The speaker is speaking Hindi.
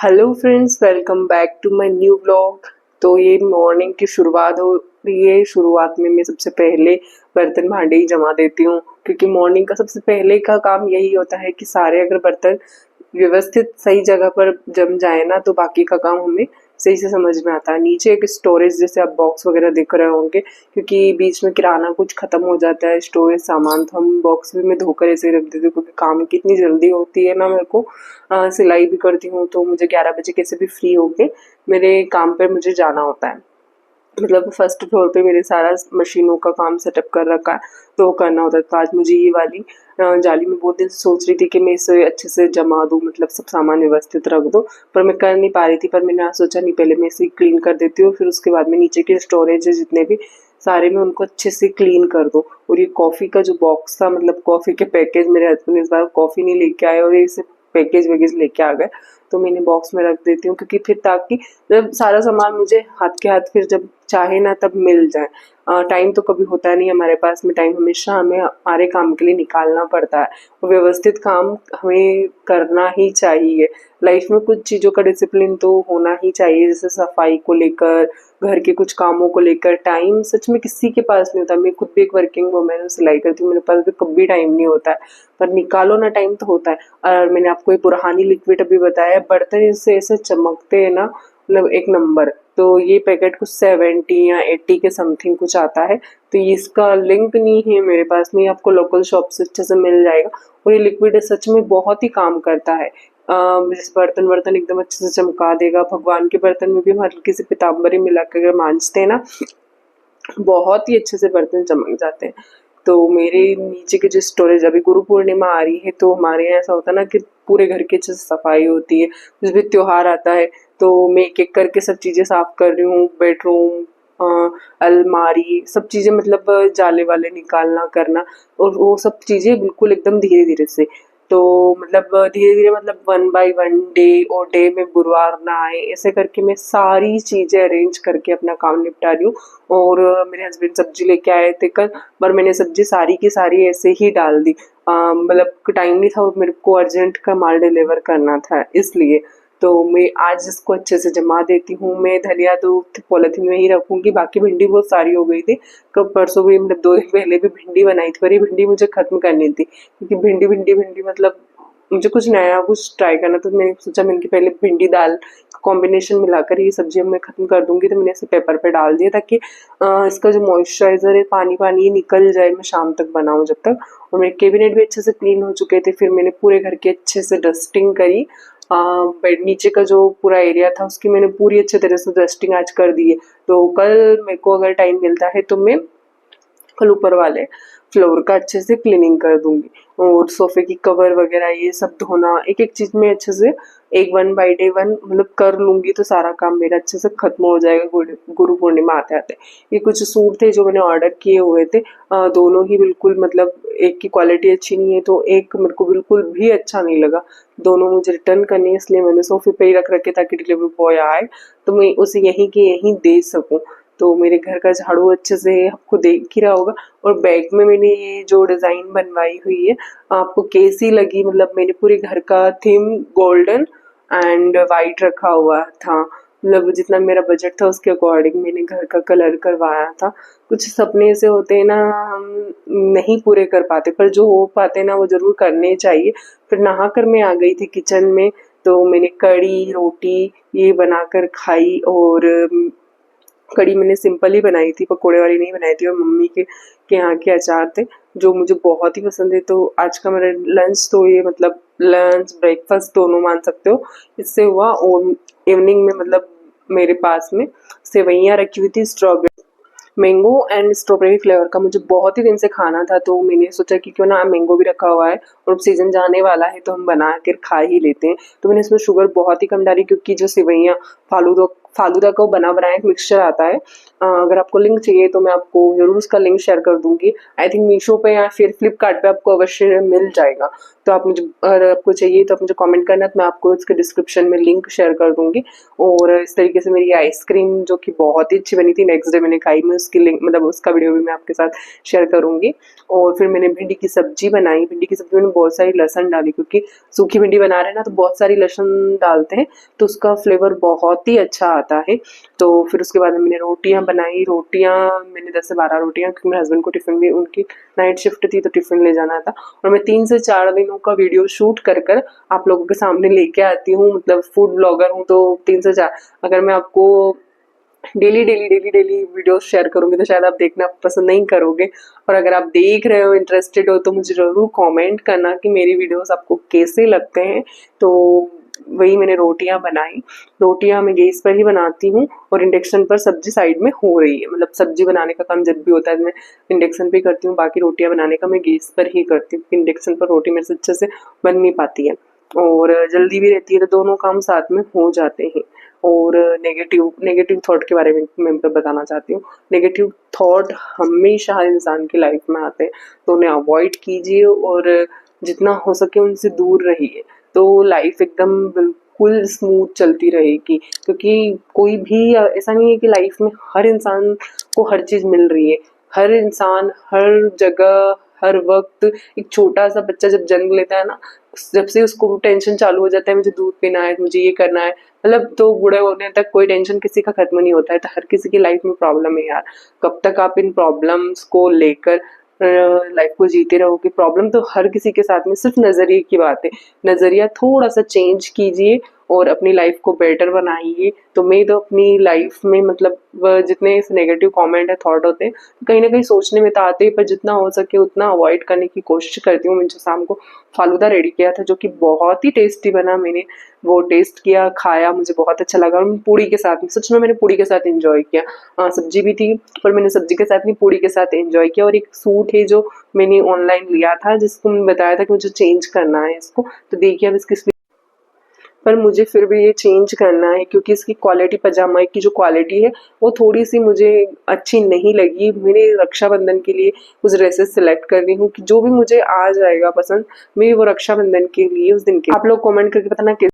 Hello friends, welcome back to my new blog. तो ये मॉर्निंग की शुरुआत हो रही है। शुरुआत में मैं सबसे पहले बर्तन भांडे ही जमा देती हूँ, क्योंकि मॉर्निंग का सबसे पहले का काम यही होता है कि सारे अगर बर्तन व्यवस्थित सही जगह पर जम जाए ना, तो बाकी का काम हमें सही से समझ में आता है। नीचे एक स्टोरेज जैसे आप बॉक्स वगैरह देख रहे होंगे, क्योंकि बीच में किराना कुछ खत्म हो जाता है स्टोरेज सामान, तो हम बॉक्स भी मैं धोकर ऐसे ही रख देती हूँ, क्योंकि काम की इतनी जल्दी होती है ना मेरे को। सिलाई भी करती हूँ, तो मुझे 11 बजे कैसे भी फ्री होके मेरे काम पे मुझे जाना होता है। मतलब फर्स्ट फ्लोर पे मेरे सारा मशीनों का काम सेटअप कर रखा है, तो वो करना होता है। तो आज मुझे ये वाली जाली में बहुत दिन से सोच रही थी कि मैं इसे अच्छे से जमा दूँ, मतलब सब सामान व्यवस्थित रख दूँ, पर मैं कर नहीं पा रही थी। पर मैंने आज सोचा नहीं, पहले मैं इसे क्लीन कर देती हूँ, फिर उसके बाद में नीचे के स्टोरेज है जितने भी सारे, मैं उनको अच्छे से क्लीन कर दूँ। और ये कॉफ़ी का जो बॉक्स था, मतलब कॉफ़ी के पैकेज, मेरे हस्बैंड इस बार कॉफ़ी नहीं लेके आए और इसे पैकेज वैकेज लेके आ गए, तो मैंने बॉक्स में रख देती हूँ, क्योंकि फिर ताकि जब सारा सामान मुझे हाथ के हाथ फिर जब चाहे ना तब मिल जाए। टाइम तो कभी होता नहीं हमारे पास में, टाइम हमेशा हमें हमारे काम के लिए निकालना पड़ता है, और व्यवस्थित काम हमें करना ही चाहिए। लाइफ में कुछ चीज़ों का डिसिप्लिन तो होना ही चाहिए, जैसे सफाई को लेकर, घर के कुछ कामों को लेकर। टाइम सच में किसी के पास नहीं होता। मैं खुद भी एक वर्किंग वूमेन हूँ, सिलाई करती हूँ, मेरे पास भी कभी टाइम नहीं होता है, पर निकालो ना टाइम तो होता है। और मैंने आपको एक पुरानी लिक्विड अभी बताया, बर्तन इससे ऐसे चमकते हैं ना, मतलब एक नंबर। तो ये पैकेट कुछ 70 या 80 के समथिंग कुछ आता है, तो इसका लिंक नहीं है मेरे पास में, आपको लोकल शॉप से अच्छे से मिल जाएगा। और ये लिक्विड सच में बहुत ही काम करता है। जैसे बर्तन वर्तन एकदम अच्छे से चमका देगा। भगवान के बर्तन में भी हम हल्की सी पीताम्बरी मिला कर अगर मांजते हैं ना, बहुत ही अच्छे से बर्तन चमक जाते हैं। तो मेरे नीचे के जो स्टोरेज, अभी गुरु पूर्णिमा आ रही है, तो हमारे यहाँ ऐसा होता है ना कि पूरे घर की अच्छे से सफाई होती है। जिस भी त्योहार आता है, तो मैं एक एक करके सब चीजें साफ कर रही हूँ। बेडरूम, अलमारी, सब चीजें, मतलब जाले वाले निकालना करना, और वो सब चीजें बिल्कुल एकदम धीरे धीरे से। तो मतलब धीरे धीरे, मतलब 1 बाय 1 डे, और डे में गुरुवार ना आए, ऐसे करके मैं सारी चीजें अरेंज करके अपना काम निपटा रही हूँ। और मेरे हस्बैंड सब्जी लेके आए थे कल, पर मैंने सब्जी सारी की सारी ऐसे ही डाल दी। मतलब टाइम नहीं था, मेरे को अर्जेंट का माल डिलीवर करना था इसलिए। तो मैं आज इसको अच्छे से जमा देती हूँ। मैं धनिया तो पॉलिथीन में ही रखूंगी। बाकी भिंडी बहुत सारी हो गई थी, कब परसों भी, मतलब 2 दिन पहले भी भिंडी बनाई थी, पर ये भिंडी मुझे खत्म करनी थी, क्योंकि भिंडी भिंडी भिंडी, मतलब मुझे कुछ नया कुछ ट्राई करना, तो मैंने सोचा मैं इनकी पहले भिंडी दाल कॉम्बिनेशन मिलाकर ये सब्जी मैं खत्म कर दूंगी। तो मैंने इसे पेपर पे डाल दिया, ताकि इसका जो मॉइस्चराइजर है, पानी पानी ये निकल जाए, मैं शाम तक बनाऊं जब तक। और मेरे कैबिनेट भी अच्छे से क्लीन हो चुके थे। फिर मैंने पूरे घर की अच्छे से डस्टिंग करी। बेड नीचे का जो पूरा एरिया था उसकी मैंने पूरी अच्छे तरह से डस्टिंग आज कर दी है। तो कल मेरे को अगर टाइम मिलता है तो मैं कल ऊपर वाले फ्लोर का अच्छे से क्लीनिंग कर दूंगी। और सोफे की कवर वगैरह ये सब धोना, एक एक चीज में अच्छे से एक 1 बाय 1 मतलब कर लूंगी, तो सारा काम मेरा अच्छे से खत्म हो जाएगा गुरु पूर्णिमा आते आते। ये कुछ सूट थे जो मैंने ऑर्डर किए हुए थे, दोनों ही बिल्कुल, मतलब एक की क्वालिटी अच्छी नहीं है, तो एक मेरे को बिल्कुल भी अच्छा नहीं लगा। दोनों मुझे रिटर्न करने हैं, इसलिए मैंने सोफे पे ही रख रखे ताकि डिलीवरी बॉय आए तो मैं उसे यहीं के यहीं दे सकूं। तो मेरे घर का झाड़ू अच्छे से आपको देख ही रहा होगा। और बैग में मैंने ये जो डिजाइन बनवाई हुई है, आपको कैसी लगी? मतलब मैंने पूरे घर का थीम गोल्डन एंड वाइट रखा हुआ था, मतलब जितना मेरा बजट था उसके अकॉर्डिंग मैंने घर का कलर करवाया था। कुछ सपने से होते हैं ना, हम नहीं पूरे कर पाते, पर जो हो पाते हैं ना वो जरूर करने चाहिए। फिर नहा कर मैं आ गई थी किचन में, तो मैंने कड़ी रोटी ये बनाकर खाई। और कड़ी मैंने सिंपल ही बनाई थी, पकोड़े वाली नहीं बनाई थी। और मम्मी के यहाँ के अचार थे जो मुझे बहुत ही पसंद है। तो आज का मेरा लंच तो ये, मतलब लंच ब्रेकफास्ट दोनों मान सकते हो, इससे हुआ। और इवनिंग में, मतलब मेरे पास में सेवइयाँ रखी हुई थी, strawberry mango and strawberry flavour का, मुझे बहुत ही दिन से खाना था, तो मैंने सोचा कि क्यों ना मैंगो भी रखा हुआ है और अब सीजन जाने वाला है तो हम बना कर खा ही लेते हैं। तो मैंने इसमें शुगर बहुत ही कम डाली, क्योंकि जो सेवइयाँ फालूदा का बना बनाया एक मिक्सचर आता है। अगर आपको लिंक चाहिए तो मैं आपको ज़रूर उसका लिंक शेयर कर दूँगी। आई थिंक मीशो पे या फिर फ्लिपकार्ट पे आपको अवश्य मिल जाएगा। तो आप मुझे, अगर आपको चाहिए तो आप मुझे कमेंट करना, तो मैं आपको इसके डिस्क्रिप्शन में लिंक शेयर कर दूँगी। और इस तरीके से मेरी आइसक्रीम जो कि बहुत ही अच्छी बनी थी, नेक्स्ट डे मैंने खाई, मैं उसकी लिंक मतलब उसका वीडियो भी मैं आपके साथ शेयर करूँगी। और फिर मैंने भिंडी की सब्जी बनाई। भिंडी की सब्जी में बहुत सारी लहसुन डाली, क्योंकि सूखी भिंडी बना रहे हैं ना तो बहुत सारी लहसुन डालते हैं तो उसका फ्लेवर बहुत ही अच्छा आता है। तो फिर उसके बाद मैंने रोटियां बनाई। रोटियां मैंने 10 से 12 रोटियां, क्योंकि मेरे हस्बैंड को टिफिन भी, उनकी नाइट शिफ्ट थी तो टिफिन ले जाना था। और मैं 3 से 4 दिनों का वीडियो शूट कर कर आप लोगों के सामने लेके आती हूँ। मतलब फूड ब्लॉगर हूँ तो 3 से 4, अगर मैं आपको डेली वीडियोस शेयर करूंगी तो शायद आप देखना पसंद नहीं करोगे। और अगर आप देख रहे हो, इंटरेस्टेड हो, तो मुझे ज़रूर कमेंट करना कि मेरी वीडियोस आपको कैसे लगते हैं। तो वही मैंने रोटियां बनाई। रोटियां मैं गैस पर ही बनाती हूँ और इंडक्शन पर सब्जी साइड में हो रही है। मतलब सब्जी बनाने का काम जब भी होता है मैं इंडक्शन पे करती हूँ, बाकी रोटियां बनाने का मैं गैस पर ही करती हूँ, क्योंकि इंडक्शन पर रोटी मेरे से अच्छे से बन नहीं पाती है और जल्दी भी रहती है, तो दोनों काम साथ में हो जाते हैं। और नेगेटिव थॉट के बारे में मैं बताना चाहती हूँ। नेगेटिव थॉट हमेशा हर इंसान की लाइफ में आते हैं, तो उन्हें अवॉइड कीजिए और जितना हो सके उनसे दूर रहिए, तो लाइफ एकदम बिल्कुल स्मूथ चलती रहेगी। क्योंकि कोई भी ऐसा नहीं है कि लाइफ में हर इंसान को हर चीज़ मिल रही है। हर इंसान हर जगह हर वक्त, एक छोटा सा बच्चा जब जन्म लेता है ना, जब से उसको टेंशन चालू हो जाता है, मुझे दूध पीना है, मुझे ये करना है, मतलब तो बूढ़े होने तक कोई टेंशन किसी का खत्म नहीं होता है। तो हर किसी की लाइफ में प्रॉब्लम है यार। कब तक आप इन प्रॉब्लम्स को लेकर लाइफ को जीते रहोगे? प्रॉब्लम तो हर किसी के साथ में, सिर्फ नज़रिए की बात है। नज़रिया थोड़ा सा चेंज कीजिए और अपनी लाइफ को बेटर बनाइए। तो मैं तो अपनी लाइफ में मतलब जितने नेगेटिव कमेंट है, थॉट होते हैं, कहीं ना कहीं सोचने में तो आते हैं, पर जितना हो सके उतना अवॉइड करने की कोशिश करती हूँ। मैंने शाम को फालूदा रेडी किया था जो कि बहुत ही टेस्टी बना। मैंने वो टेस्ट किया, खाया, मुझे बहुत अच्छा लगा। और पूड़ी के साथ में, सच में मैंने पूड़ी के साथ एंजॉय किया। सब्जी भी थी पर मैंने सब्जी के साथ नहीं, पूड़ी के साथ एंजॉय किया। और एक सूट है जो मैंने ऑनलाइन लिया था, जिसको मैंने बताया था कि मुझे चेंज करना है इसको, तो देखिए अब इसकी, पर मुझे फिर भी ये चेंज करना है क्योंकि इसकी क्वालिटी, पजामा की जो क्वालिटी है वो थोड़ी सी मुझे अच्छी नहीं लगी। मैंने रक्षाबंधन के लिए कुछ ड्रेसेस सिलेक्ट कर रही हूँ कि जो भी मुझे आ जाएगा पसंद, मैं वो रक्षाबंधन के लिए उस दिन के, आप लोग कमेंट करके बताना